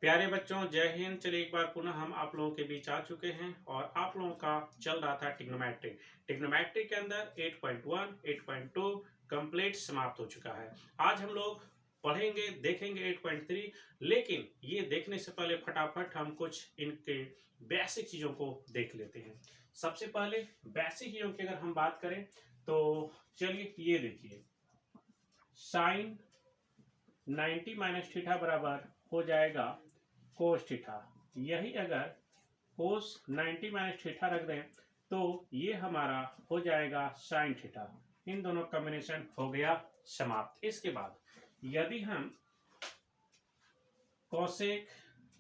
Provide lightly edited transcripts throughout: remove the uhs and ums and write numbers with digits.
प्यारे बच्चों, जय हिंद। चलिए एक बार पुनः हम आप लोगों के बीच आ चुके हैं और आप लोगों का चल रहा था ट्रिग्नोमेट्री। ट्रिग्नोमेट्री के अंदर 8.1, 8.2 कंप्लीट समाप्त हो चुका है। आज हम लोग पढ़ेंगे, देखेंगे 8.3, लेकिन ये देखने से पहले फटाफट हम कुछ इनके बेसिक चीज़ों को देख लेते हैं। सबसे पहले बेसिक चीज़ों की अगर हम बात करें तो चलिए ये देखिए, साइन 90 माइनस थीटा बराबर हो जाएगा कोस थीटा। यही अगर कोस 90 माइनस थीटा रख दें तो ये हमारा हो जाएगा साइन थीटा। इन दोनों कॉम्बिनेशन हो गया समाप्त। इसके बाद यदि हम कोसेक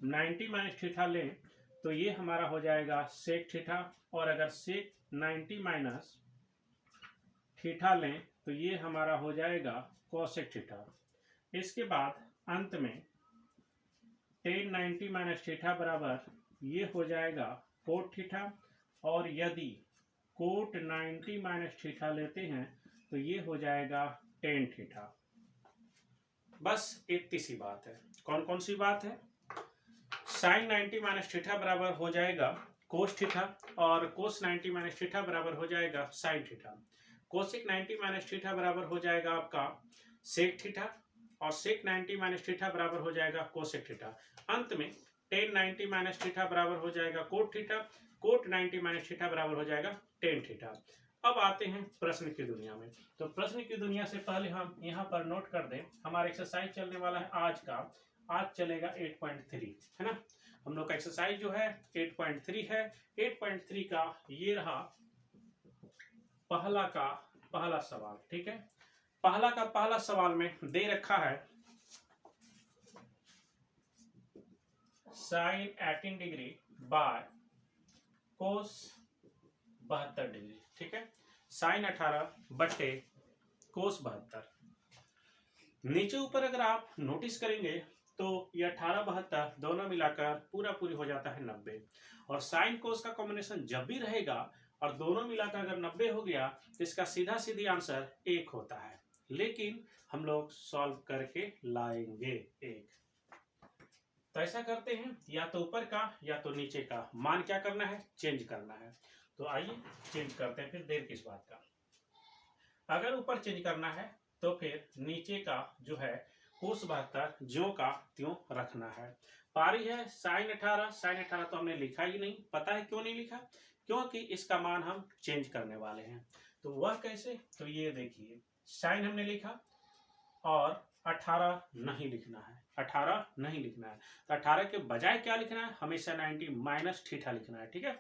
90 माइनस थीटा लें तो ये हमारा हो जाएगा सेक थीटा, और अगर सेक 90 माइनस थीटा लें तो ये हमारा हो जाएगा कोसेक थीटा। इसके बाद अंत में टेन 90 माइनस थीटा बराबर ये हो जाएगा कोट थीटा, और यदि कोट 90 माइनस थीटा लेते हैं तो ये हो जाएगा टेन थीटा। बस इतनी सी बात है। कौन कौन सी बात है? साइन 90 माइनस थीटा बराबर हो जाएगा कोस थीटा, और कोस 90 माइनस थीटा बराबर हो जाएगा sine theta. Cosec 90 minus theta बराबर हो जाएगा आपका सेक थीटा, और सेक 90 माइनस थीटा बराबर हो जाएगा कोसेक थीटा। अंत में टेन 90 माइनस थीटा बराबर हो जाएगा cot theta, cot 90 minus theta बराबर हो जाएगा टेन थीटा। अब आते हैं प्रश्न की दुनिया में। तो प्रश्न की दुनिया से पहले हम यहाँ पर नोट कर दें, हमारा एक्सरसाइज चलने वाला है आज का। आज चलेगा 8.3, है ना। हम लोग का एक्सरसाइज जो है 8.3 है। 8.3 का ये रहा पहला सवाल। ठीक है, पहला सवाल में दे रखा है sine 18 degree by cos 72 degree. ठीक है, साइन 18 बट्टे कोस 72। नीचे ऊपर अगर आप नोटिस करेंगे तो ये 18 72 दोनों मिलाकर पूरी हो जाता है 90, और साइन कोस का कॉम्बिनेशन जब भी रहेगा और दोनों मिलाकर अगर 90 हो गया तो इसका सीधा सीधी आंसर 1 होता है। लेकिन हम लोग सॉल्व करके लाएंगे 1। तो ऐसा करते हैं, या तो ऊपर का या तो नीचे का मान क्या करना है, चेंज करना है। तो आइए चेंज करते हैं, फिर देर किस बात का। अगर ऊपर चेंज करना है तो फिर नीचे का जो है कोस 72 ज्यों का त्यों रखना है। पारी है साइन 18। साइन 18 तो हमने लिखा ही नहीं। पता है क्यों नहीं लिखा? क्योंकि इसका मान हम चेंज करने वाले हैं। तो वह कैसे? तो ये देखिए, साइन हमने लिखा और 18 नहीं लिखना है। 18 नहीं लिखना है, तो 18 के बजाय क्या लिखना है? हमेशा 90 माइनस थीटा लिखना है। ठीक है,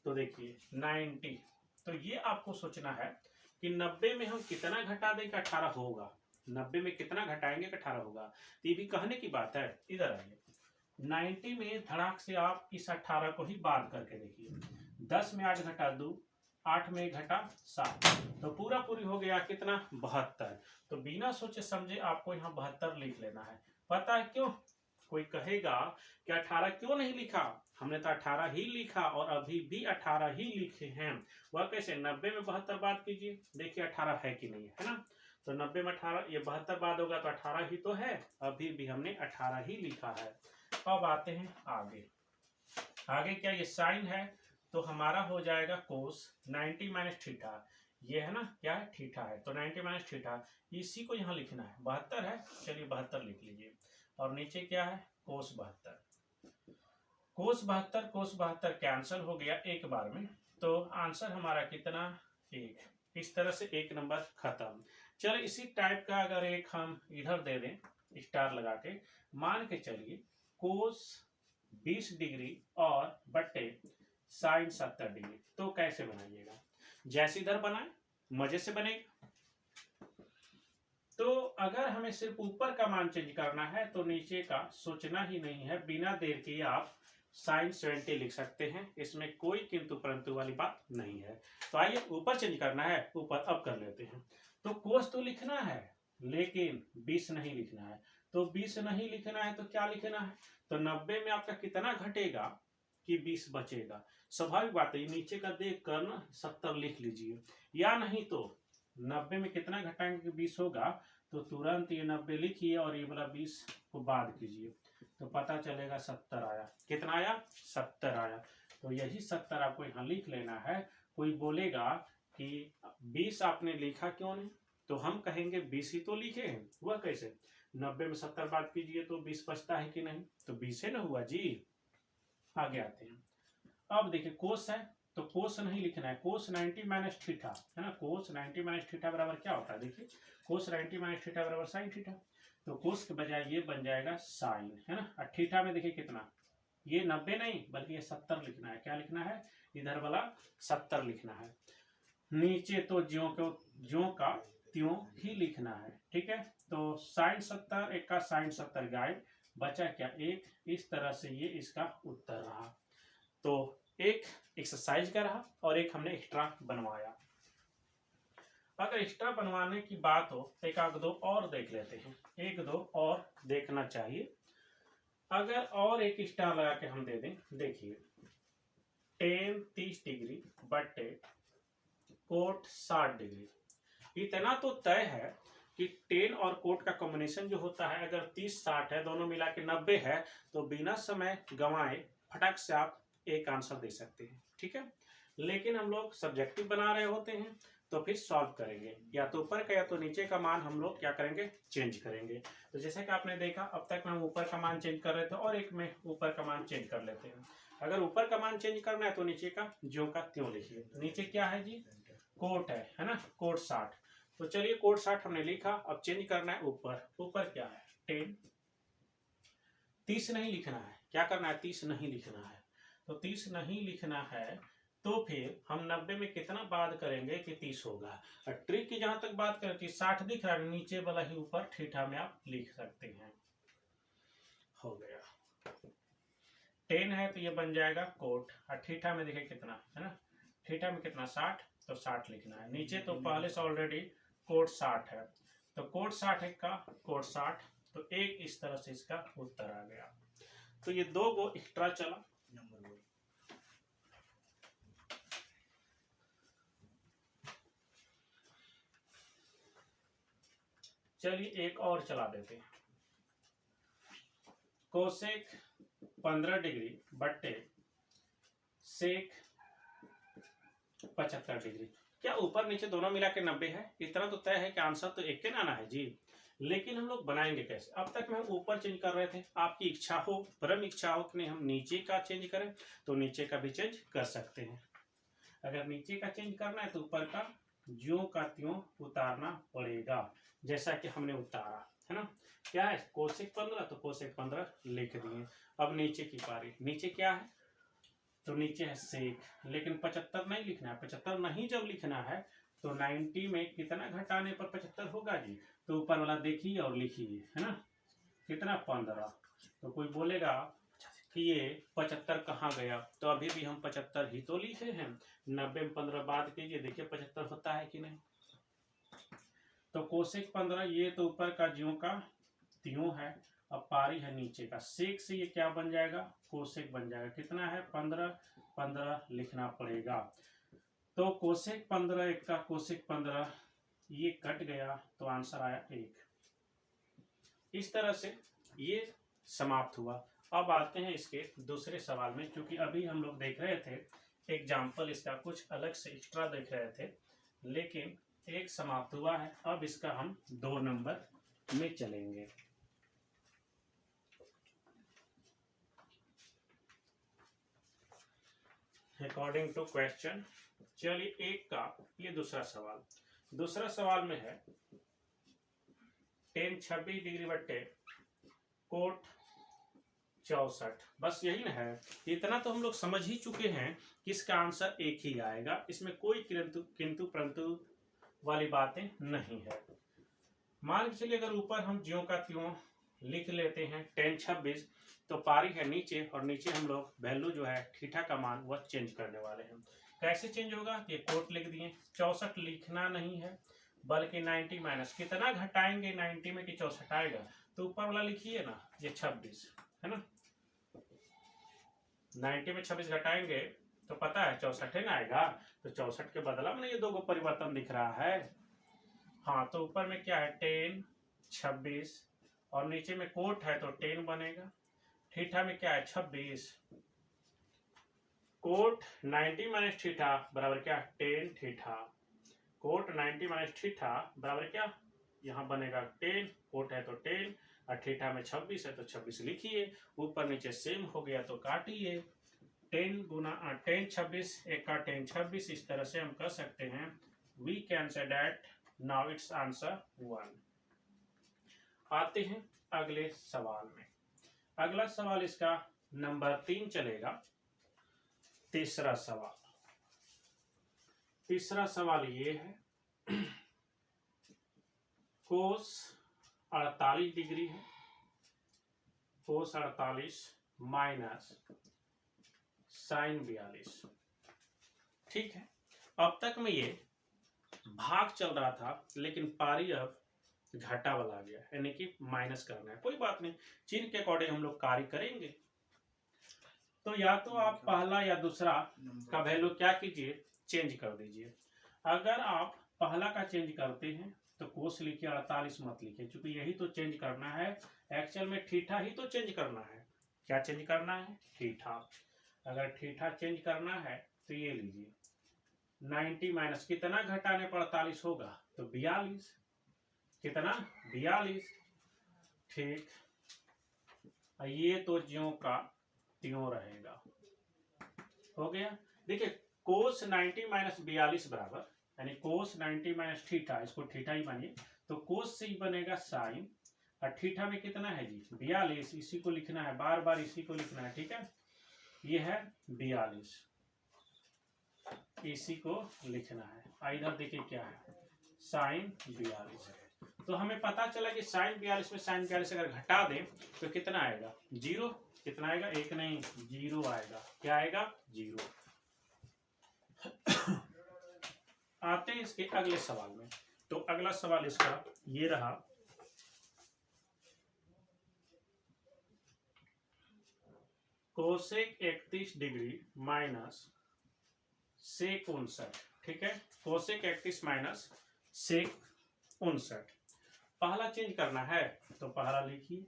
तो देखिए 90, तो ये आपको सोचना है कि 90 में हम कितना घटा दें कि 18 होगा। 90 में कितना घटाएंगे कि 18 होगा। तो ये भी कहने की बात है। इधर आइए, 90 में धड़ाक से आप इस 18 को ही बार करके देखिए। 10 में 8 घटा 2, 8 में घटा 7, तो पूरी हो गया कितना? 72। तो बिना सोचे समझे आपको यहाँ 72 लिख लेना है। पता है क्यों? कोई कहेगा कि 18 क्यों नहीं लिखा? हमने तो 18 ही लिखा और अभी भी 18 ही लिखे हैं। वह कैसे? 90 में 72 बात कीजिए, देखिए 18 है कि नहीं है ना। तो 90 में 18, ये 72 बाद होगा तो 18 ही तो है। अभी भी हमने 18 ही लिखा है। अब आते हैं आगे। आगे क्या, ये साइन है तो हमारा हो जाएगा कोस 90 माइनस थीटा। ये है ना, क्या है? थीटा है, तो 90 माइनस थीटा, इसी को यहाँ लिखना है। 72 है, चलिए 72 लिख लीजिए। और नीचे क्या है? कोस 72। कोस 72 कैंसिल हो गया एक बार में, तो आंसर हमारा कितना? 1। इस तरह से 1 नंबर खत्म। चलो इसी टाइप का अगर एक हम इधर दे दें स्टार लगा के, मान के चलिए कोस 20 डिग्री और बट्टे साइन 70 डिग्री। तो कैसे बनाइएगा? जैसे इधर बनाए मजे से बनेगा। तो अगर हमें सिर्फ ऊपर का मान चेंज करना है तो नीचे का सोचना ही नहीं है। बिना देर के आप साइन 70 लिख सकते हैं, इसमें कोई किंतु परंतु वाली बात नहीं है। तो आइए ऊपर चेंज करना है, ऊपर अब कर लेते हैं। तो कोस तो लिखना है लेकिन 20 नहीं लिखना है। तो 20 नहीं लिखना है तो क्या लिखना है? तो 90 में आपका कितना घटेगा कि 20 बचेगा। स्वाभाविक बात है, नीचे का देख कर ना 70 लिख लीजिए, या नहीं तो 90 में कितना घटाएंगे कि 20 होगा, तो तुरंत ये 90 लिखिए और ये वाला 20 को बाद कीजिए। तो पता चलेगा 70 आया। कितना आया? 70 आया। तो यही 70 आपको यहाँ लिख लेना है। कोई बोलेगा कि 20 आपने लिखा क्यों नहीं, तो हम कहेंगे 20 ही तो लिखे हैं। वह कैसे? 90 में 70 बात कीजिए तो 20 बचता है कि नहीं, तो 20 है ना हुआ जी। आगे आते हैं। अब देखिए कोस है, तो कोस नहीं लिखना है, कोस 90 माइनस थीटा है ना। कोस 90 माइनस थीटा बराबर क्या होता है? देखिए कोस 90 माइनस थीटा बराबर साइन थीटा। तो कोस के बजाय ये बन जाएगा साइन, है ना। और थीटा में देखिए कितना, ये 90 नहीं बल्कि ये 70 लिखना है। क्या लिखना है? इधर वाला 70 लिखना है। नीचे तो ज्यों का त्यों ही लिखना है, ठीक है। तो साइन 70 एक का साइन 70 गायब, बचा क्या? एक। इस तरह से ये इसका उत्तर रहा। तो एक एक्सरसाइज का रहा और एक हमने एक्स्ट्रा बनवाया। अगर एक्स्ट्रा बनवाने की बात हो तो एक आध दो और देख लेते हैं, एक दो और देखना चाहिए। अगर और एक स्टार लगा के हम दे दें, देखिए tan 30 डिग्री बटे कोट 60 डिग्री। इतना तो तय है कि tan और कोट का कॉम्बिनेशन जो होता है, अगर 30-60 है, दोनों मिला के 90 है, तो बिना समय गंवाए फटाक से आप एक आंसर दे सकते हैं, ठीक है। लेकिन हम लोग सब्जेक्टिव बना रहे होते हैं तो फिर सॉल्व करेंगे, या तो ऊपर का या तो नीचे का मान हम लोग क्या करेंगे? चेंज करेंगे। तो जैसे कि आपने देखा अब तक हम ऊपर का मान चेंज कर रहे थे और एक में ऊपर का मान चेंज कर लेते हैं। अगर ऊपर का मान चेंज करना है तो नीचे का ज्यों का त्यों लिखिए। नीचे क्या है जी? कोट है ना, कोट 60। तो चलिए कोट 60 हमने लिखा, अब चेंज करना है ऊपर। ऊपर क्या है? 10। 30 नहीं लिखना है, क्या करना है? 30 नहीं लिखना है। तो 30 नहीं लिखना है तो फिर हम 90 में कितना बाद करेंगे कि 30 होगा। और ट्रिक की जहां तक बात करें कि 60 दिख रहा है, नीचे वाला ही ऊपर थीटा में आप लिख सकते हैं। हो गया। 10 है तो ये बन जाएगा कोट, और थीटा में देखिए कितना है ना, थीटा में कितना 60, तो 60 लिखना है। नीचे तो पहले से ऑलरेडी कोट 60 है, तो कोट 60 एक का कोट 60, तो एक इस तरह से इसका उत्तर आ गया। तो ये दो गो एक्स्ट्रा चला। चलिए एक और चला देते हैं। कोसेक 15 डिग्री बट्टे सेक 75 डिग्री। क्या ऊपर नीचे दोनों मिला के 90 है? इतना तो तय है कि आंसर तो एक के ना आना है जी। लेकिन हम लोग बनाएंगे कैसे? अब तक में हम ऊपर चेंज कर रहे थे, आपकी इच्छा हो, परम इच्छा हो कि नहीं हम नीचे का चेंज करें, तो नीचे का भी चेंज कर सकते हैं। अगर नीचे का चेंज करना है तो ऊपर का ज्यों का त्यों उतारना पड़ेगा, जैसा कि हमने उतारा है ना। क्या है? कोसेक 15, तो कोसेक 15 लिख दिए। अब नीचे की पारी, नीचे क्या है? तो नीचे है सेक, लेकिन 75 नहीं लिखना है। 75 नहीं जब लिखना है तो 90 में कितना घटाने पर 75 होगा जी? तो ऊपर वाला देखिए और लिखिए, है ना। कितना? 15। तो कोई बोलेगा कि ये 75 कहाँ गया, तो अभी भी हम 75 ही तो लिखे हैं। 90 में 15 बाद कीजिए, देखिए 75 होता है कि नहीं। तो कोसेक 15, ये तो ऊपर का ज्यों का त्यों है, अब पारी है नीचे का। सेक से ये क्या बन जाएगा? कोसेक बन जाएगा। कितना है? 15। 15 लिखना पड़ेगा। तो कोसेक 15 एक का कोसेक 15, ये कट गया तो आंसर आया 1। इस तरह से ये समाप्त हुआ। अब आते हैं इसके दूसरे सवाल में, क्योंकि अभी हम लोग देख रहे थे एग्जाम्पल, इसका कुछ अलग से एक्स्ट्रा देख रहे थे, लेकिन एक समाप्त हुआ है। अब इसका हम 2 नंबर में चलेंगे। According to question. चलिए एक का ये दूसरा सवाल में है tan 26 डिग्री बट्टे कोट 64। बस यही ना है, इतना तो हम लोग समझ ही चुके हैं कि इसका आंसर एक ही आएगा, इसमें कोई किंतु परंतु वाली बातें नहीं है। मान के चलिए अगर ऊपर हम ज्यों का त्यों लिख लेते हैं tan 26, तो पारी है नीचे, और नीचे हम लोग वैल्यू जो है थीटा का मान वह चेंज करने वाले हैं। कैसे चेंज होगा? ये कोट लिख दिए। 64 लिखना नहीं है बल्कि 90 माइनस, कितना घटाएंगे 90 में कि 64 आएगा, तो ऊपर वाला लिखिए ना, ये 26 है ना। 90 में 26 घटाएंगे तो पता है 64 ना आएगा, तो 64 के बदला में ये दो परिवर्तन दिख रहा है। हाँ, तो ऊपर में क्या है? tan 26 और नीचे में कोट है तो 10 बनेगा। थीटा में क्या है 26, कोट 90 माइनस थीटा बराबर क्या tan theta, cot 90 minus theta बराबर क्या यहाँ बनेगा 10, कोट है तो 10 और थीटा में 26 है तो 26 लिखिए, ऊपर नीचे सेम हो गया तो काटिए, 10 गुना 10 26 एक का 10 26, इस तरह से हम कर सकते हैं। We can say that now it's answer 1। आते हैं अगले सवाल में। अगला सवाल इसका नंबर 3 चलेगा। तीसरा सवाल ये है, कोस 48 डिग्री है, कोस 48 माइनस साइन 42। ठीक है, अब तक में ये भाग चल रहा था, लेकिन पारी अब घटा वाला आ गया, यानी कि माइनस करना है। कोई बात नहीं, चिन्ह के अकॉर्डिंग हम लोग कार्य करेंगे। तो या तो आप पहला या दूसरा का वैल्यू क्या कीजिए, चेंज कर दीजिए। अगर आप पहला का चेंज करते हैं तो कोस लिखिए, 48 मत लिखिए, क्योंकि यही तो चेंज करना है। एक्चुअल में थीटा ही तो चेंज करना है। क्या चेंज करना है? थीटा। अगर थीटा चेंज करना है तो ये लीजिए, 90 माइनस कितना घटाने पर 48 होगा, तो 42। कितना? 42। ठीक, ये तो ज्यों का त्यों रहेगा। हो गया। देखिए, कोस 90 माइनस 42 बराबर, यानी कोस 90 माइनस थीटा, इसको थीटा ही मानिए, तो कोस से ही बनेगा साइन, और थीटा में कितना है जी 42, इसी को लिखना है, बार बार इसी को लिखना है। ठीक है, ये है 42, इसी को लिखना है। इधर देखिए क्या है, साइन 42 है। तो हमें पता चला कि साइन 42 में साइन 42 अगर घटा दें तो कितना आएगा? 0। कितना आएगा? 1 नहीं, 0 आएगा। क्या आएगा? 0। आते हैं इसके अगले सवाल में। तो अगला सवाल इसका ये रहा, कोसेक 31 डिग्री माइनस सेक 59। ठीक है, कोसेक 31 माइनस सेक 59। पहला चेंज करना है तो पहला लिखिए,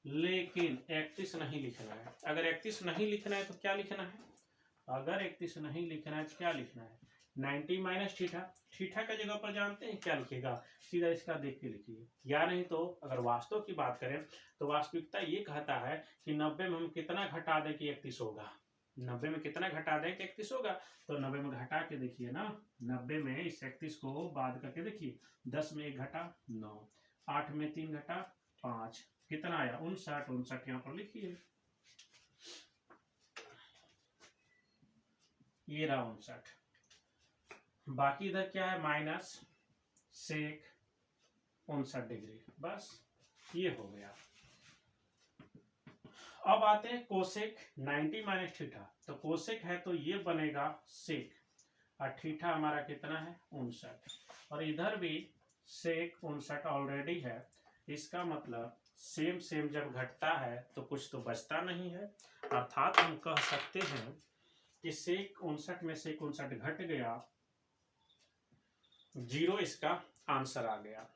लेकिन 31 नहीं लिखना है। अगर 31 नहीं लिखना है तो क्या लिखना है? अगर 31 नहीं लिखना है तो क्या लिखना है? 90 माइनस थीटा। थीटा का जगह पर जानते हैं क्या लिखेगा? सीधा इसका देख के लिखिए, या नहीं तो अगर वास्तव की बात करें तो वास्तविकता ये कहता है कि 90 में हम कितना घटा दें कि 31 होगा। 90 में कितना घटा दें कि 31 होगा, तो 90 में घटा के देखिए ना, 90 में इस 31 को बाद करके देखिए, 10 में 1 घटा 9, 8 में 3 घटा 5, कितना आया? 59। 59 यहाँ पर लिखिए, ये रहा 59। बाकी इधर क्या है? Minus sec 59 degree. बस ये हो गया। अब आते हैं कोसेक 90 माइनस थीटा। तो कोसेक है तो ये बनेगा सेक, और थीटा हमारा कितना है? 59, और इधर भी सेक 59 ऑलरेडी है। इसका मतलब सेम सेम जब घटता है तो कुछ तो बचता नहीं है, अर्थात हम कह सकते हैं कि सेक 59 में सेक 59 घट गया, 0 इसका आंसर आ गया।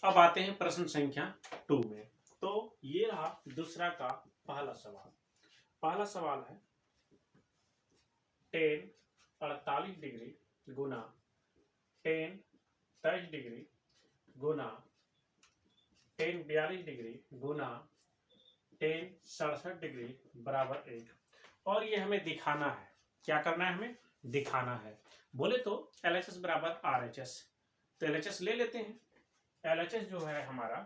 अब आते हैं प्रश्न संख्या 2 में। तो ये रहा दूसरा का पहला सवाल। पहला सवाल है, टेन 48 डिग्री गुना टेन 23 डिग्री गुना टेन 42 डिग्री गुना टेन 67 डिग्री बराबर 1। और ये हमें दिखाना है। क्या करना है? हमें दिखाना है। बोले तो LHS बराबर RHS, तो LHS ले लेते हैं। LHS जो है हमारा,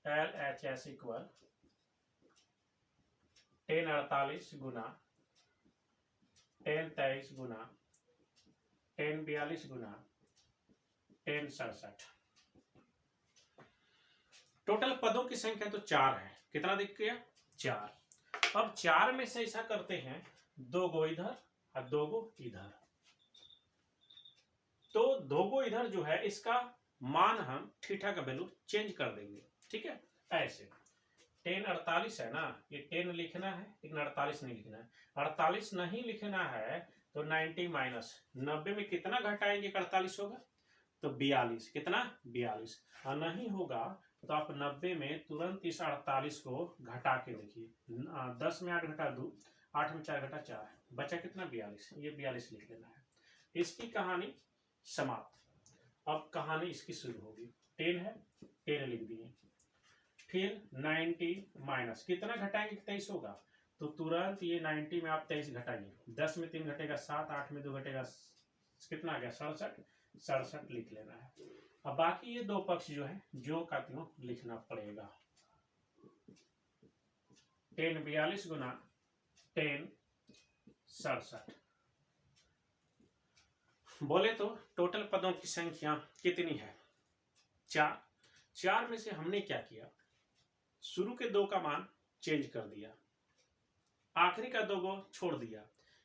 LHS इक्वल 1048 गुना 1023 गुना 1042 गुना 1067। टोटल पदों की संख्या तो 4 है। कितना दिख गया? 4। अब 4 में से ऐसा करते हैं, 2 गो इधर और 2 गो इधर। तो 2 गो इधर जो है, इसका मान हम थीटा का वैल्यू चेंज कर देंगे। ठीक है, ऐसे 10 48 है ना, ये 10 लिखना है लेकिन 48 नहीं लिखना है। 48 नहीं लिखना है तो 90 माइनस 90 में कितना घटाएंगे 48 होगा तो 42, कितना 42, और नहीं होगा तो आप 90 में तुरंत इस 48 को घटा के देखिए, 10 में 8 घटा 2, 8 में 4 घटा 4, बचा कितना 42, ये 42 लिख लेना है। इसकी कहानी समाप्त। अब कहानी इसकी शुरू होगी। 10 है, 10 लिख दिए, फिर 90 माइनस कितना घटाएंगे 23 होगा तो तुरंत ये 90 में आप 23 घटाइए, 10 में 3 घटेगा 7, 8 में 2 घटेगा कितना आ गया 67, 67 लिख लेना है। अब बाकी ये दो पक्ष जो है जो का त्यों लिखना पड़ेगा। 10 42 गुना 10 67। बोले तो टोटल पदों की संख्या कितनी है 4। 4 में से हमने क्या किया, शुरू के 2 का मान चेंज कर दिया, आखिरी का 2 को छोड़ दिया,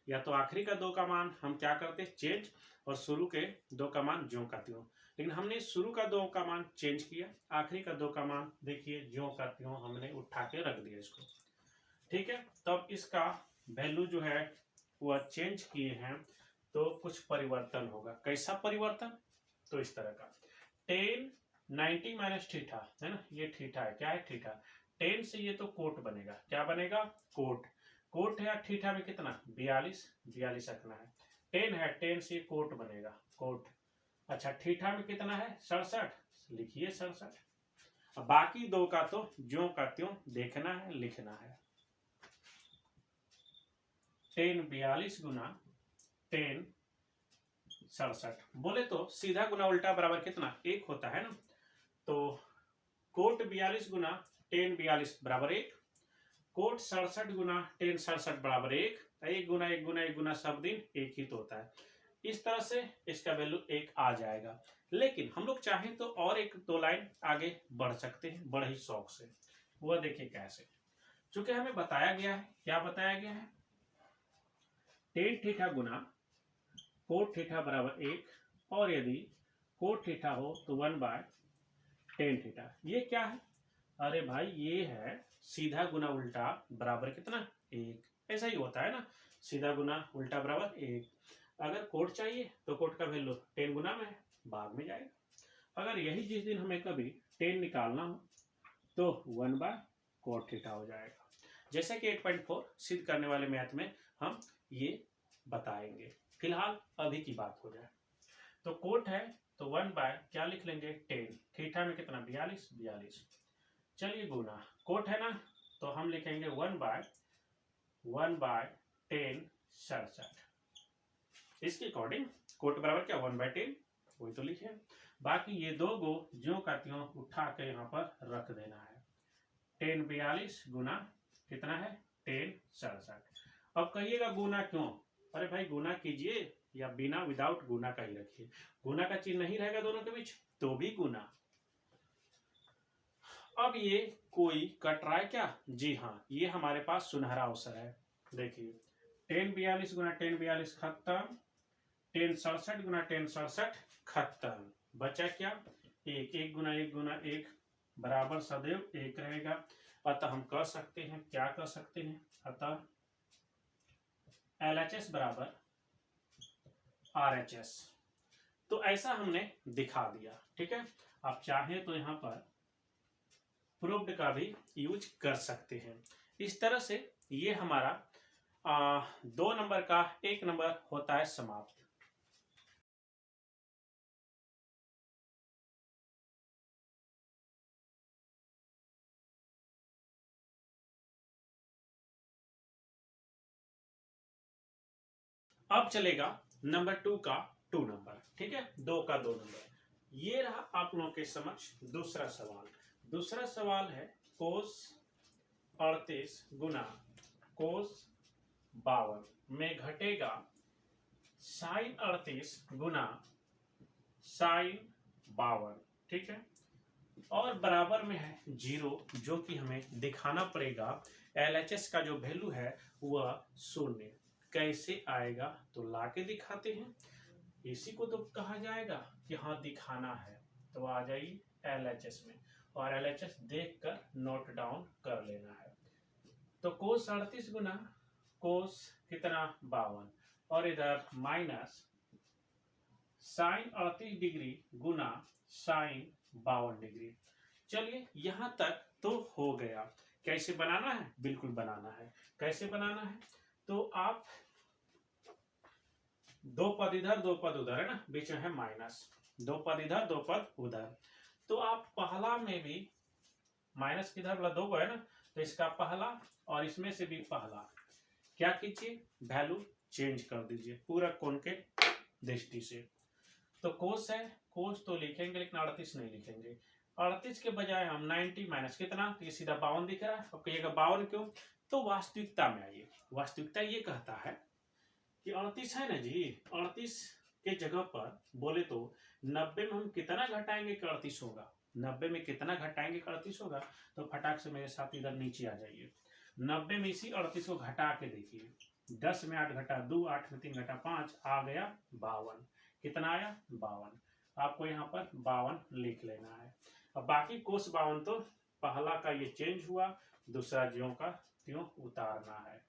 या तो आखिरी का 2 का मान हम क्या करते चेंज और शुरू के 2 का मान ज्यों का त्यों, लेकिन हमने शुरू का 2 का मान चेंज किया, आखिरी का 2 का मान देखिए ज्यों का त्यों हमने उठा के रख दिया इसको। ठीक है, तब इसका वैल्यू जो है वह चेंज किए हैं तो कुछ परिवर्तन होगा। कैसा परिवर्तन, तो इस तरह का 10 90 माइनस थीटा है ना, ये थीटा है, क्या है थीटा, 10 से ये तो कोट बनेगा, क्या बनेगा कोट, कोट है थीटा में कितना 42, 42 रखना है, 10 है 10 से कोट बनेगा कोट। अच्छा थीटा में कितना है 67, लिखिए 67। अब बाकी 2 का तो ज्यों का त्यों देखना है लिखना है। 10 42 गुना 10 67, बोले तो सीधा गुना उल्टा बराबर कितना 1 होता है ना, तो कोट 42 गुना 10 42 बराबर 1, कोट 67 गुना 10 67 बराबर 1, 1 गुना 1 गुना 1 गुना सब दिन 1 ही तो होता है। इस तरह से इसका वैल्यू 1 आ जाएगा। लेकिन हम लोग चाहें तो और 1-2 लाइन आगे बढ़ सकते हैं बड़े ही शौक से, वह देखिए कैसे। चूंकि हमें बताया गया है, क्या बताया गया है 10 थीटा गुना कोट थीटा बराबर 1, और यदि कोट थीटा हो तो 1/10 थीटा। ये क्या है, अरे भाई ये है सीधा गुना उल्टा बराबर कितना 1, ऐसा ही होता है ना, सीधा गुना उल्टा बराबर 1। अगर कोट चाहिए तो कोट का वैल्यू 10 गुना में भाग में जाएगा। अगर यही जिस दिन हमें कभी 10 निकालना हो तो 1/cot थीटा हो जाएगा। जैसे कि 8.4 सिद्ध करने वाले मैथ में हम ये बताएंगे। फिलहाल अभी की बात हो जाए तो कोट है तो 1 बाय क्या लिख लेंगे 10, थीटा में कितना 42, 42। चलिए गुना कोट है ना तो हम लिखेंगे 1 बाय 10 67। इसके अकॉर्डिंग कोट बराबर क्या 1/10, वही तो लिखे। बाकी ये 2 गो ज्यों का त्यों उठा के यहाँ पर रख देना है। 10 42 गुना कितना है 10 67। अब कहिएगा गुना क्यों, अरे भाई गुना कीजिए या बिना विदाउट गुना का ही रखिए, गुना का चिन्ह नहीं रहेगा दोनों के बीच तो भी गुना। अब ये कोई कट रहा है क्या, जी हाँ ये हमारे पास सुनहरा अवसर है। देखिए 10 42 गुना 10 42 खत्म, 10 67 गुना 10 67 खत्म, बचा क्या 1, 1 गुना 1 बराबर सदैव 1 रहेगा। अतः हम कह सकते हैं, क्या कह सकते हैं, अतः LHS बराबर RHS। तो ऐसा हमने दिखा दिया। ठीक है, आप चाहें तो यहाँ पर प्रूव्ड का भी यूज कर सकते हैं। इस तरह से ये हमारा 2 नंबर का 1 नंबर होता है समाप्त। अब चलेगा नंबर 2 का 2 नंबर। ठीक है, 2 का 2 नंबर। ये रहा आप लोगों के समक्ष दूसरा सवाल। दूसरा सवाल है कोस 38 गुना कोस 52 में घटेगा साइन 38 गुना साइन 52। ठीक है, और बराबर में है 0, जो कि हमें दिखाना पड़ेगा LHS का जो वैल्यू है वह 0। कैसे आएगा तो लाके दिखाते हैं, इसी को तो कहा जाएगा कि हाँ दिखाना है। तो आ जाइए LHS में, और LHS देखकर नोट डाउन कर लेना है। तो कोस 38 गुना कोस कितना 52 और इधर माइनस साइन 38 डिग्री गुना साइन 52 डिग्री। चलिए यहां तक तो हो गया। कैसे बनाना है? बिल्कुल बनाना है। कैसे बनाना है? तो आप दो पद इधर दो पद उधर है ना, बीच में है माइनस, दो पद इधर दो पद उधर। तो आप पहला में भी माइनस किधर वाला दो को है ना, तो इसका पहला और इसमें से भी पहला क्या कीजिए, वैल्यू चेंज कर दीजिए पूरा कोण के दृष्टि से। तो कोस है, कोस तो लिखेंगे लेकिन 38 नहीं लिखेंगे। 38 के बजाय हम 90 माइनस कितना, तो ये सीधा 52 दिख रहा है। और कहिएगा 52 क्यों? तो वास्तविकता में आइए। वास्तविकता ये कहता है कि 38 है ना जी, 38 के जगह पर बोले तो 90 में हम कितना घटाएंगे कि 38 होगा। 90 में कितना घटाएंगे कि 38 होगा। तो फटाक से मेरे साथ इधर नीचे आ जाइए। 90 में इसी 38 को घटा के देखिए। 10 में 8 घटा 2, 8 में 3 घटा 5, आ गया 52। कितना आया? 52। आपको यहाँ पर 52 लिख लेना है। अब बाकी कोस 52 तो पहला का ये चेंज हुआ, दूसरा ज्यों का त्यों उतारना है।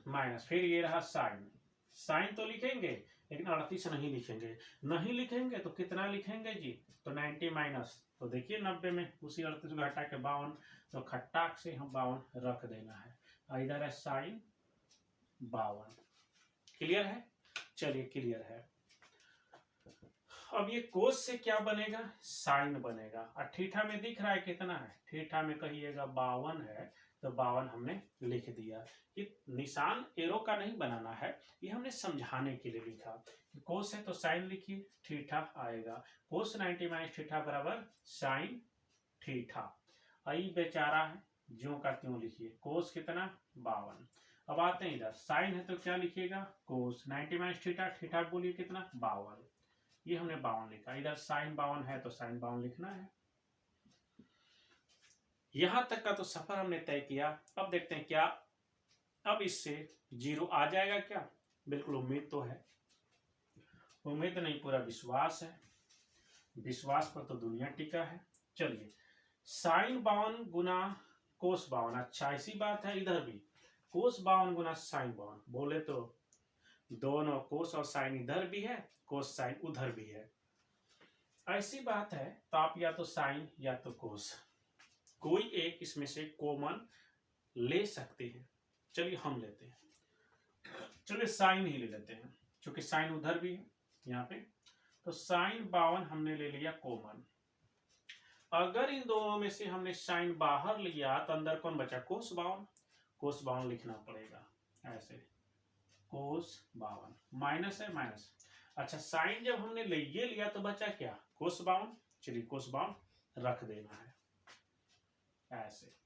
माइनस, फिर ये रहा साइन। साइन तो लिखेंगे लेकिन 38 नहीं लिखेंगे। नहीं लिखेंगे तो कितना लिखेंगे जी? तो 90 माइनस, तो देखिए 90 में उसी 38 को घटा के 52, तो खट्टाक से हम 52 रख देना है। इधर है साइन 52। क्लियर है? चलिए क्लियर है। अब ये कोस से क्या बनेगा? साइन बनेगा। और थीटा में दिख रहा है कितना है? थीटा में कहिएगा 52 है, तो 52 हमने लिख दिया। ये निशान एरो का नहीं बनाना है, ये हमने समझाने के लिए लिखा। कोस है तो साइन लिखिए, थीटा आएगा। कोस 90 माइनस थीटा बराबर साइन थीटा। आई बेचारा है, ज्यों का त्यों लिखिए। कोस कितना? 52। अब आते हैं इधर, साइन है तो क्या लिखिएगा? कोस 90 माइनस थीटा, थीटा बोलिए कितना? 52। ये हमने 52 लिखा। इधर साइन 52 है तो साइन 52 लिखना है। यहां तक का तो सफर हमने तय किया। अब देखते हैं क्या अब इससे 0 आ जाएगा क्या? बिल्कुल उम्मीद तो है। उम्मीद नहीं, पूरा विश्वास है। विश्वास पर तो दुनिया टिका है। चलिए, साइन 52 गुना कोस 52। अच्छा, ऐसी बात है इधर भी कोस 52 गुना साइन 52। बोले तो दोनों कोस और साइन इधर भी है, कोस साइन उधर भी है। ऐसी बात है तो आप या तो साइन या तो कोस, कोई एक इसमें से कॉमन ले सकते हैं। चलिए हम लेते हैं। चलिए साइन ही ले लेते हैं, क्योंकि साइन उधर भी है यहाँ पे। तो साइन 52 हमने ले लिया कॉमन। अगर इन दोनों में से हमने साइन बाहर लिया तो अंदर कौन बचा? कोस 52। कोस 52 लिखना पड़ेगा ऐसे, कोस 52 माइनस है माइनस। अच्छा, साइन जब हमने ये लिया तो बचा क्या? कोस 52। चलिए कोस 52 रख देना है ऐसे।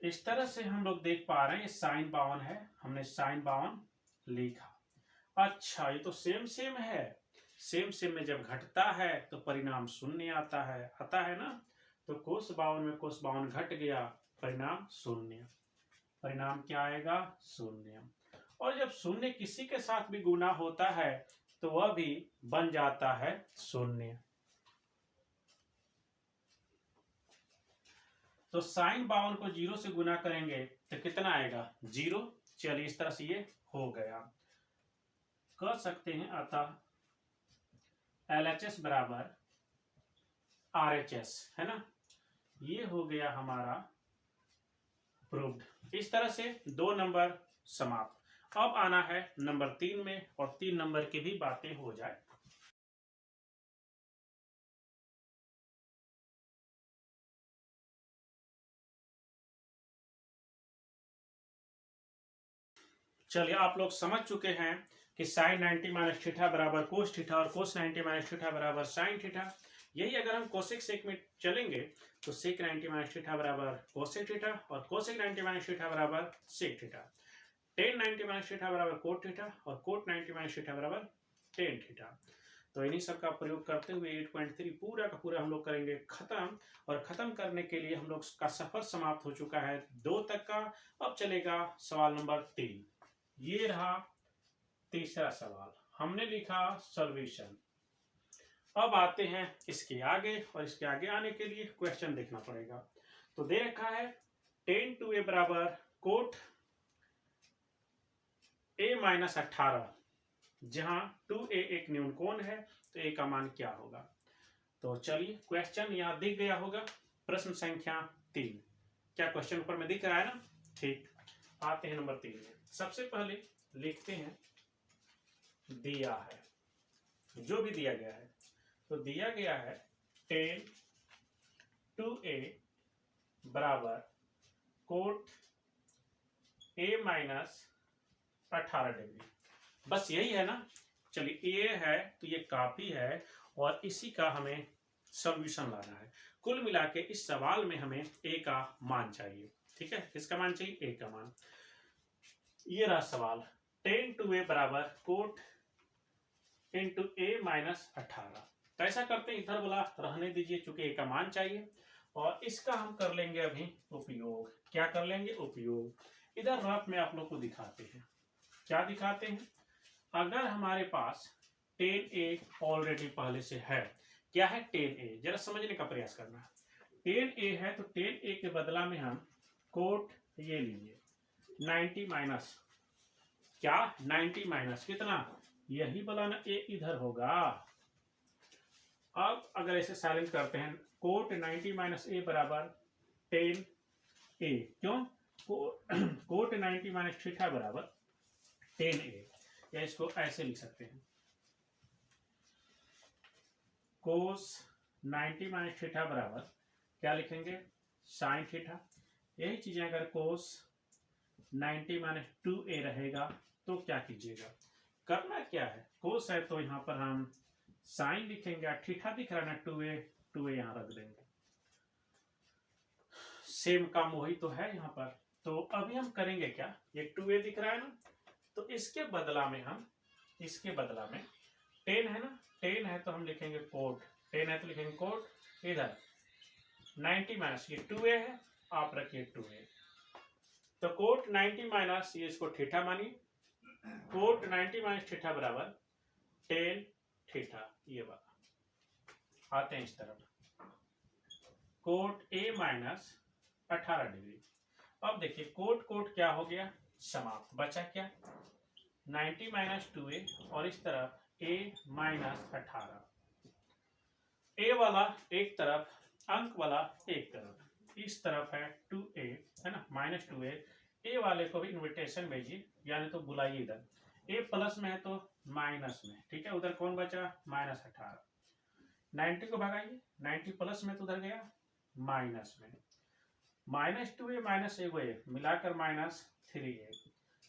इस तरह से हम लोग देख पा रहे हैं ये साइन 52 है, हमने साइन 52 लिखा। अच्छा, ये तो सेम सेम है। सेम सेम में जब घटता है तो परिणाम शून्य आता है ना। तो कोस 52 में कोस 52 घट गया, परिणाम शून्य। परिणाम क्या आएगा? शून्य। और जब शून्य किसी के साथ भी गुना होता है तो वह भी बन जाता है शून्य। तो साइन 52 को 0 से गुना करेंगे तो कितना आएगा? 0। चलिए इस तरह से ये हो गया। कह सकते हैं अतः LHS बराबर RHS, है ना। ये हो गया हमारा प्रूव्ड। इस तरह से 2 नंबर समाप्त। अब आना है नंबर 3 में, और 3 नंबर की भी बातें हो जाए। चलिए, आप लोग समझ चुके हैं कि साइन 90 माइनस थीटा बराबर कोस थीटा और कोस 90 माइनस थीटा बराबर साइन थीटा। यही अगर हम कोसेक सेक में चलेंगे तो सेक 90 माइनस थीटा बराबर कोसेक थीटा और कोसेक 90 माइनस थीटा बराबर sec theta. Tan 90 minus theta बराबर कोट थीटा और कोट 90 माइनस थीटा बराबर टेन थीटा। तो इन्हीं सब का प्रयोग करते हुए 8.3 पूरा का पूरा हम लोग करेंगे खत्म। और खत्म करने के लिए हम लोग का सफर समाप्त हो चुका है 2 तक का। अब चलेगा सवाल नंबर 3। ये रहा तीसरा सवाल, हमने लिखा सॉल्यूशन। अब आते हैं इसके आगे, और इसके आगे आने के लिए क्वेश्चन देखना पड़ेगा। तो दे रखा है tan 2a बराबर कोट a माइनस 18, जहां 2a एक न्यून कोण है, तो a का मान क्या होगा। तो चलिए क्वेश्चन यहाँ दिख गया होगा, प्रश्न संख्या 3। क्या क्वेश्चन ऊपर में दिख रहा है ना? ठीक, आते हैं नंबर 3 में। सबसे पहले लिखते हैं दिया है, जो भी दिया गया है, तो दिया गया है tan 2a बराबर कोट a माइनस 18 डिग्री। बस यही है ना? चलिए ये है तो ये काफी है, और इसी का हमें सॉल्यूशन लाना है। कुल मिला के इस सवाल में हमें a का मान चाहिए। ठीक है, किसका मान चाहिए? a का मान। ये रहा सवाल, tan 2a बराबर कोट इंटू a माइनस 18। तो ऐसा करते हैं, इधर वाला रहने दीजिए चूंकि a का मान चाहिए, और इसका हम कर लेंगे अभी उपयोग। क्या कर लेंगे? उपयोग। इधर रफ में आप लोग को दिखाते हैं। क्या दिखाते हैं? अगर हमारे पास tan a ऑलरेडी पहले से है, क्या है tan a, जरा समझने का प्रयास करना। tan a है तो tan a के बदला में हम कोट ये लीजिए 90 माइनस क्या, 90 माइनस कितना, यही वाला ना a इधर होगा। अब अगर ऐसे साइलेंट करते हैं, कोट 90 माइनस a बराबर tan a, क्यों? कोट 90 माइनस थीटा बराबर tan a, या इसको ऐसे लिख सकते हैं, कोस 90 माइनस थीटा बराबर क्या लिखेंगे? Sign theta. यही चीजें अगर कोस 90 माइनस 2a रहेगा तो क्या कीजिएगा, करना क्या है, कोस है तो यहां पर हम साइन लिखेंगे, थीटा दिख रहा है ना 2a यहां रख देंगे। सेम काम वही तो है यहाँ पर। तो अभी हम करेंगे क्या, ये 2a दिख रहा है ना, तो इसके बदला में हम, इसके बदला में tan है ना, tan है तो हम लिखेंगे कोट, tan है तो लिखेंगे कोट, इधर 90 माइनस ये 2a है, आप रखिए 2a, तो कोट 90 माइनस ये इसको थीटा मानिए, कोट 90 माइनस थीटा बराबर tan थीटा, ये वाला। आते हैं इस तरफ, कोट a माइनस 18 डिग्री। अब देखिए कोट कोट क्या हो गया, समाप्त, बचा क्या 90 माइनस 2a, और इस तरफ a माइनस 18। a वाला एक तरफ, अंक वाला एक तरफ, इस तरफ है 2a है ना, माइनस 2a। a वाले को भी इन्विटेशन भेजिए, यानी तो बुलाइए इधर, a प्लस में है तो माइनस में, ठीक है। उधर कौन बचा? माइनस 18। 90 को भगाइए, 90 प्लस में तो उधर गया माइनस में, माइनस 2a माइनस a मिलाकर माइनस 3a,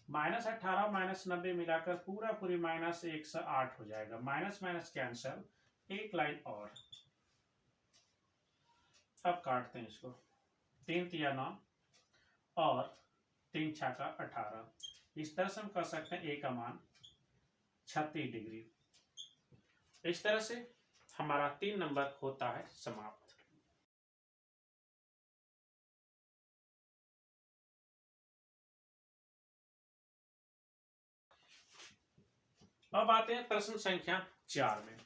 माइनस 18 माइनस 90 मिलाकर पूरा पूरी माइनस 108 हो जाएगा। माइनस माइनस कैंसल, एक लाइन और। अब काटते हैं इसको, 3 तिया 9 और 3 छाका 18। इस तरह से हम कर सकते हैं a का मान 36 डिग्री। इस तरह से हमारा 3 नंबर होता है समाप्त। अब आते हैं प्रश्न संख्या 4 में।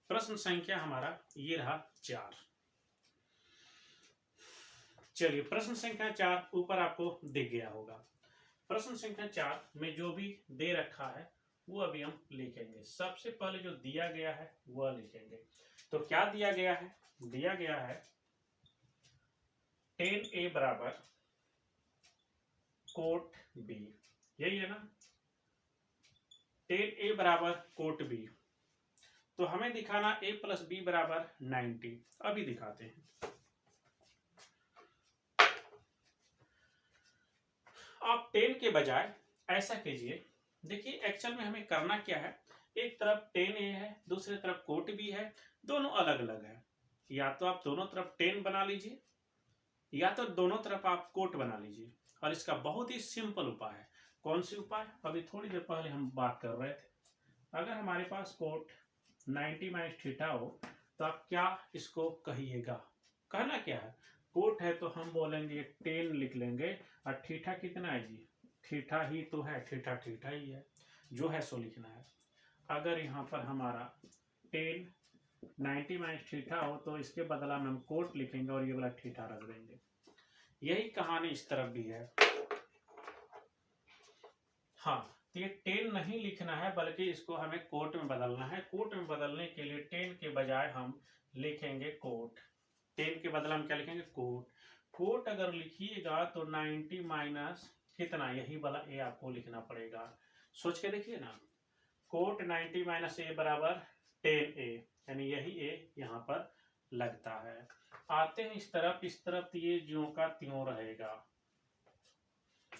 प्रश्न संख्या हमारा ये रहा 4। चलिए प्रश्न संख्या 4 ऊपर आपको दिख गया होगा। प्रश्न संख्या 4 में जो भी दे रखा है वो अभी हम लिखेंगे। सबसे पहले जो दिया गया है वह लिखेंगे। तो क्या दिया गया है? दिया गया है tan a बराबर कोट b, यही है ना, tan a बराबर कोट b। तो हमें दिखाना a प्लस बी बराबर 90। अभी दिखाते हैं। आप tan के बजाय ऐसा कीजिए, देखिए एक्चुअल में हमें करना क्या है, एक तरफ tan a है, दूसरी तरफ कोट b है, दोनों अलग अलग है। या तो आप दोनों तरफ tan बना लीजिए, या तो दोनों तरफ आप कोट बना लीजिए। और इसका बहुत ही सिंपल उपाय है। कौन सी उपाय? अभी थोड़ी देर पहले हम बात कर रहे थे। अगर हमारे पास कोट 90 माइनस थीटा हो तो आप क्या इसको कहिएगा? कहना क्या है, कोट है तो हम बोलेंगे tan लिख लेंगे, और थीटा कितना है जी? थीटा ही तो है, थीटा थीटा ही है, जो है सो लिखना है। अगर यहाँ पर हमारा tan 90 माइनस थीटा हो तो इसके बदला में हम कोट लिखेंगे और ये वाला थीटा रख देंगे। यही कहानी इस तरफ भी है। हाँ, तो ये 10 नहीं लिखना है बल्कि इसको हमें कोट में बदलना है। कोट में बदलने के लिए 10 के बजाय हम लिखेंगे कोट। 10 के बदला हम क्या लिखेंगे? कोट। कोट अगर लिखिएगा तो 90 माइनस कितना, यही वाला ए आपको लिखना पड़ेगा। सोच के देखिए ना, कोट 90 माइनस ए बराबर 10a, यानी यही ए यहाँ पर लगता है। आते हैं इस तरफ तो ये ज्यों का त्यों रहेगा।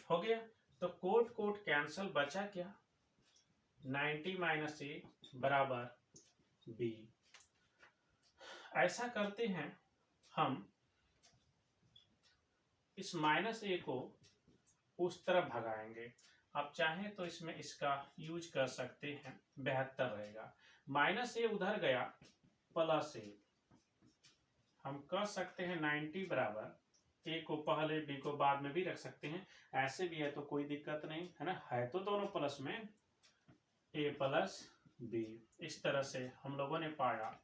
हो गया, तो कोट कोट कैंसल, बचा क्या? 90 माइनस ए बराबर बी। ऐसा करते हैं हम, इस माइनस ए को उस तरफ भगाएंगे। आप चाहें तो इसमें इसका यूज कर सकते हैं, 72 रहेगा। माइनस ए उधर गया, प्लस ए। हम कह सकते हैं 90 बराबर, ए को पहले बी को बाद में भी रख सकते हैं, ऐसे भी है तो कोई दिक्कत नहीं है ना, है तो दोनों प्लस में, ए प्लस बी। इस तरह से हम लोगों ने पाया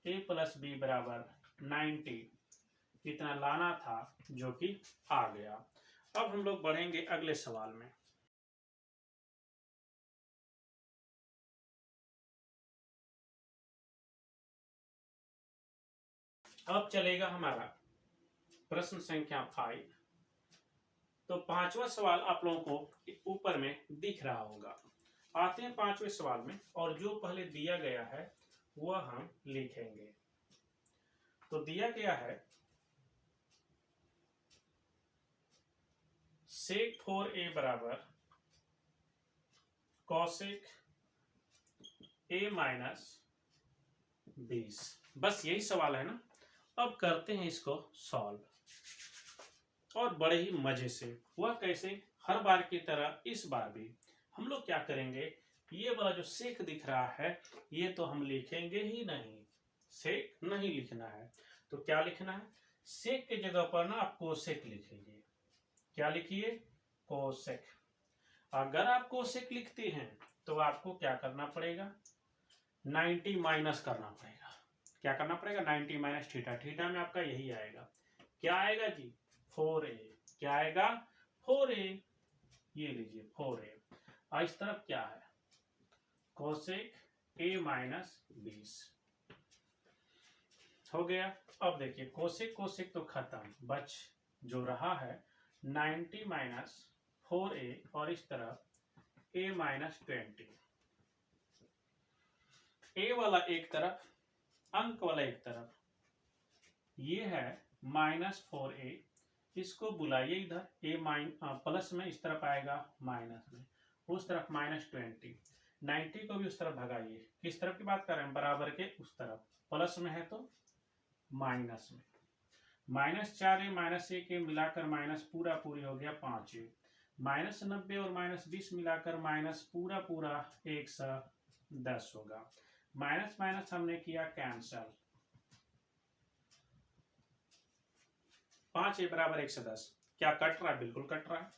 ए प्लस बी बराबर 90 कितना लाना था, जो कि आ गया। अब हम लोग बढ़ेंगे अगले सवाल में। अब चलेगा हमारा प्रश्न संख्या 5। तो पांचवा सवाल आप लोगों को ऊपर में दिख रहा होगा। आते हैं पांचवें सवाल में, और जो पहले दिया गया है वह हम लिखेंगे। तो दिया गया है सेक 4a बराबर कॉसेक a माइनस 20। बस यही सवाल है ना। अब करते हैं इसको सॉल्व, और बड़े ही मजे से। वह कैसे? हर बार की तरह इस बार भी हम लोग क्या करेंगे, ये वाला जो सेक दिख रहा है ये तो हम लिखेंगे ही नहीं, सेक नहीं लिखना है। तो क्या लिखना है? सेक के जगह पर ना आप कोसेक लिखिए। क्या लिखिए? कोसेक। अगर आप कोसेक लिखते हैं तो आपको क्या करना पड़ेगा? 90 माइनस करना पड़ेगा। क्या करना पड़ेगा? 90 माइनस थीटा। थीटा में आपका यही आएगा। क्या आएगा जी? 4a। क्या आएगा? 4a। ये लीजिए 4a। और इस तरफ क्या है? Cosec a minus 20। हो गया। अब देखिए कोसेक कोसेक तो खत्म, बच जो रहा है 90 माइनस 4a, और इस तरफ a माइनस 20। a वाला एक तरफ, अंक वाला एक तरफ, ये है माइनस 4a। इसको बुलाइए इधर, a प्लस में, इस तरफ आएगा माइनस में, उस तरफ माइनस 20। 90 को भी उस तरफ भगाइए। किस तरफ की बात कर रहे हैं? बराबर के उस तरफ। प्लस में है तो माइनस में, माइनस 4a माइनस a के मिलाकर माइनस पूरा पूरी हो गया 5a। माइनस 90 और माइनस 20 मिलाकर माइनस पूरा पूरा 110 होगा। माइनस माइनस हमने किया कैंसल। 5a बराबर 110। क्या कट रहा है? बिल्कुल कट रहा है।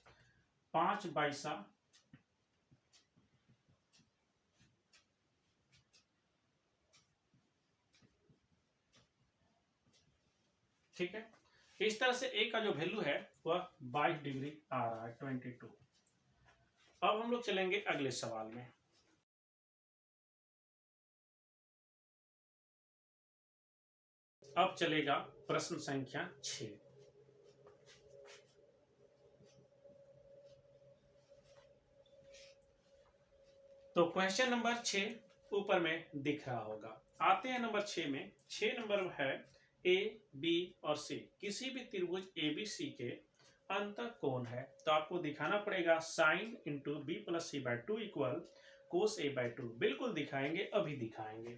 5 22, ठीक है। इस तरह से a का जो वैल्यू है वह 22 डिग्री आ रहा है, 22। अब हम लोग चलेंगे अगले सवाल में। अब चलेगा प्रश्न संख्या 6। तो क्वेश्चन नंबर 6 ऊपर में दिख रहा होगा। आते हैं नंबर 6 में। 6 नंबर है ए बी और सी, किसी भी त्रिभुज एबीसी के अंतः कोण है। तो आपको दिखाना पड़ेगा sine into B plus C by 2 equal cos A by 2। बिल्कुल दिखाएंगे, अभी दिखाएंगे।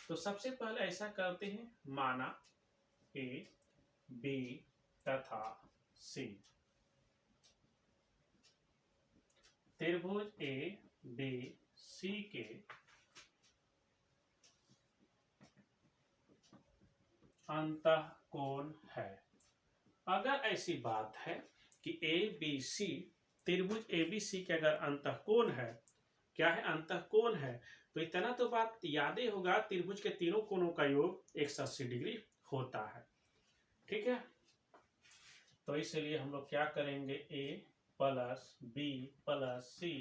तो सबसे पहले ऐसा करते हैं, माना ए बी तथा सी त्रिभुज ए बी सी के अंतः कोण है। अगर ऐसी बात है कि ए बी सी त्रिभुज ए बी सी के अगर अंतः कोण है, क्या है? अंतः कोण है, तो इतना तो बात याद ही होगा, त्रिभुज के तीनों कोणों का योग 180 डिग्री होता है। ठीक है, तो इसलिए हम लोग क्या करेंगे, ए प्लस बी प्लस सी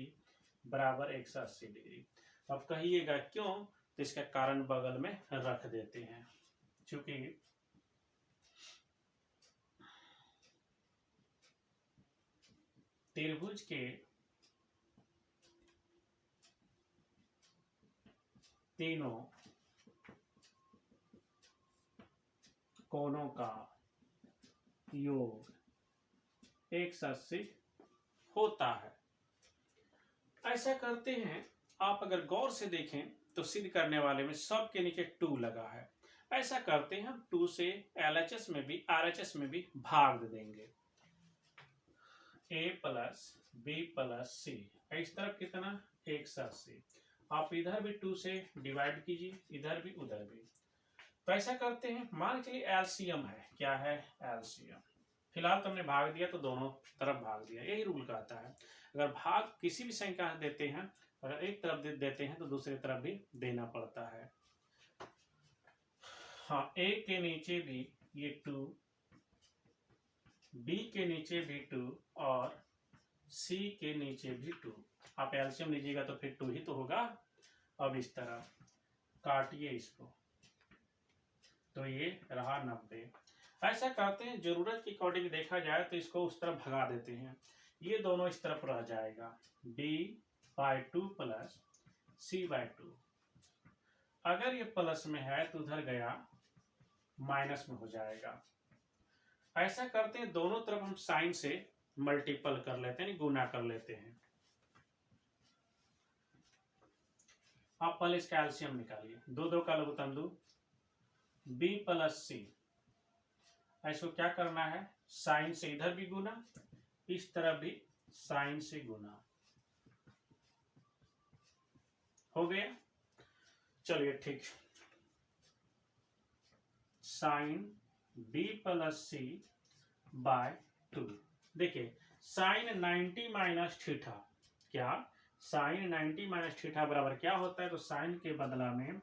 बराबर 180 डिग्री। अब कहिएगा क्यों, तो इसका कारण बगल में रख देते हैं। चूंकि त्रिभुज के तीनों कोणों का योग 180 होता है। ऐसा करते हैं, आप अगर गौर से देखें तो सिद्ध करने वाले में सब के नीचे 2 लगा है। ऐसा करते हैं हम 2 से LHS में भी RHS में भी भाग देंगे, a प्लस बी प्लस सी। इस तरफ कितना 180, आप इधर भी 2 से डिवाइड कीजिए, इधर भी उधर भी। तो ऐसा करते हैं, मान चलिए एलसीएम है, क्या है एलसीएम। फिलहाल तो हमने भाग दिया तो दोनों तरफ भाग दिया, यही रूल कहता है। अगर भाग किसी भी संख्या देते हैं, अगर एक तरफ देते हैं तो दूसरी तरफ भी देना पड़ता है। हाँ, ए के नीचे भी ये 2, बी के नीचे भी 2 और सी के नीचे भी 2। आप एलसीएम लीजिएगा तो फिर 2 ही तो होगा। अब इस तरह काटिए इसको, तो ये रहा 90। ऐसा करते हैं, जरूरत के अकॉर्डिंग देखा जाए तो इसको उस तरफ भगा देते हैं, ये दोनों इस तरफ रह जाएगा, b/2 प्लस c/2। अगर ये प्लस में है तो उधर गया माइनस में हो जाएगा। ऐसा करते हैं, दोनों तरफ हम साइन से मल्टीपल कर लेते हैं, गुना कर लेते हैं। आप पहले इसका एलसीएम निकालिए, 2 का लघुत्तम 2, b प्लस सी। ऐसा क्या करना है, साइन से इधर भी गुना, इस तरफ भी साइन से गुना, हो गया। चलिए ठीक, साइन b प्लस सी बाय 2। देखिए साइन 90 माइनस थीटा, क्या साइन 90 माइनस थीटा बराबर क्या होता है, तो साइन के बदला में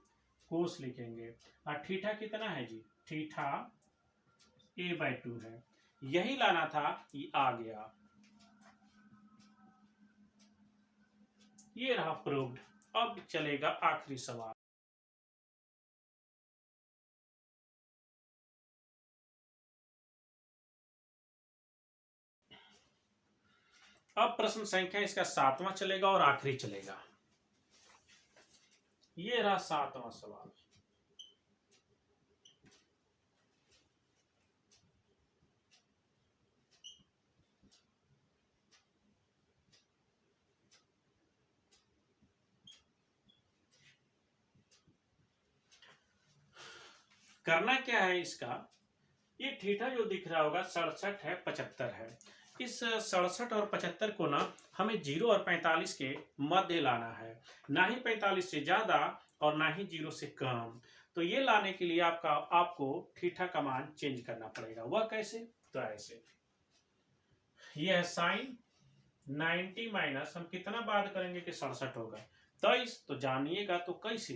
कोस लिखेंगे। और थीटा कितना है जी, थीटा a/2 है, यही लाना था, ये आ गया, ये रहा प्रूव्ड। अब चलेगा आखिरी सवाल। अब प्रश्न संख्या इसका 7वां चलेगा और आखिरी चलेगा। ये रहा 7वां सवाल। करना क्या है इसका, ये थीटा जो दिख रहा होगा 67 है 75 है, इस 67 और 75 को ना हमें 0 और 45 के मध्य लाना है, ना ही 45 से ज्यादा और ना ही 0 से कम। तो ये लाने के लिए आपको थीटा का मान चेंज करना पड़ेगा। वह कैसे, तो ऐसे, ये है साइन 90 माइनस, हम कितना बात करेंगे कि 67 होगा 23, तो जानिएगा तो कैसे।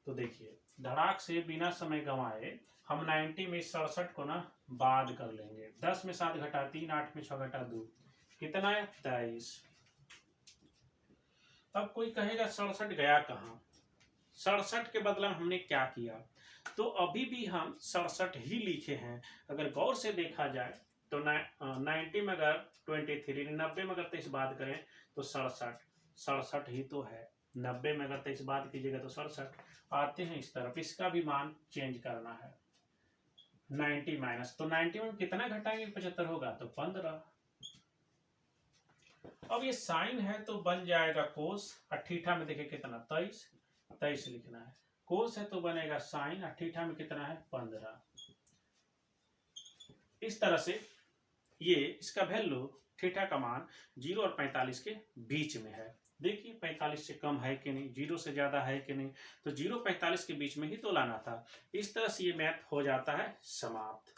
तो देखिए धड़ाक से बिना समय गंवाए हम 90 में 67 को ना बाद कर लेंगे, 10 में 7 घटा 3, 8 में 6 घटा 2, कितना है 23। अब कोई कहेगा 67 गया कहाँ, 67 के बदला हमने क्या किया, तो अभी भी हम 67 ही लिखे हैं। अगर गौर से देखा जाए तो 90 में अगर 23, 90 में अगर 23 बात करें तो 67 ही तो है, 90 में अगर 23 बात कीजिएगा तो 67। आते हैं इस तरफ, इसका भी मान चेंज करना है, 90 माइनस, तो 90 में कितना घटाएंगे 75 होगा तो 15। अब ये साइन है तो बन जाएगा कोस, और थीटा में देखिए कितना 23 लिखना है, कोस है तो बनेगा साइन, और थीटा में कितना है 15। इस तरह से ये इसका वैल्यू थीटा का मान 0 और 45 के बीच में है। देखिए 45 से कम है कि नहीं, 0 से ज्यादा है कि नहीं, तो 0 45 के बीच में ही तो लाना था। इस तरह से ये मैथ हो जाता है समाप्त।